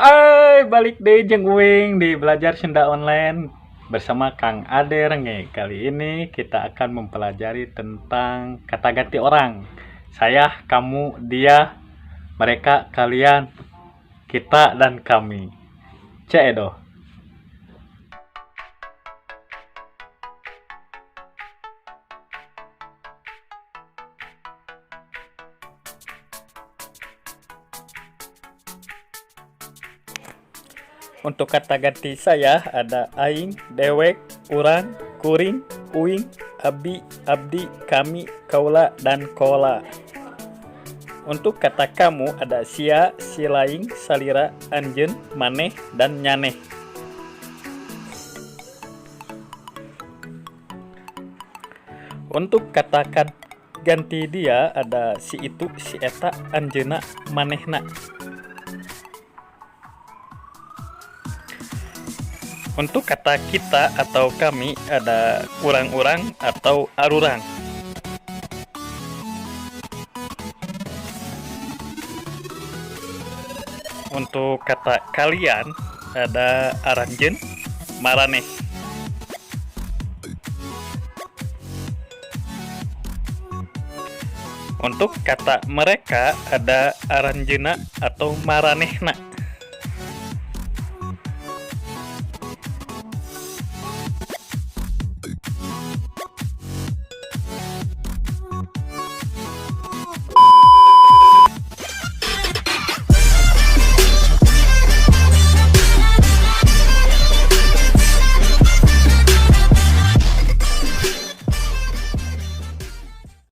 Balik deh jeung Uing di Belajar Sunda Online bersama Kang Ade Renge. Kali ini kita akan mempelajari tentang kata ganti orang. Saya, kamu, dia, mereka, kalian, kita, dan kami. Cek Edo. Untuk kata ganti saya ada aing, dewek, urang, kuring, uing, abdi, abdi, kami, kaula, dan kola. Untuk kata kamu ada sia, silaing, salira, anjeun, maneh, dan nyaneh. Untuk kata ganti dia ada si itu, si eta, anjeuna, manehna. Untuk kata kita atau kami ada urang-urang atau arurang. Untuk kata kalian ada aranjeun, maraneh. Untuk kata mereka ada aranjeuna atau maranehna.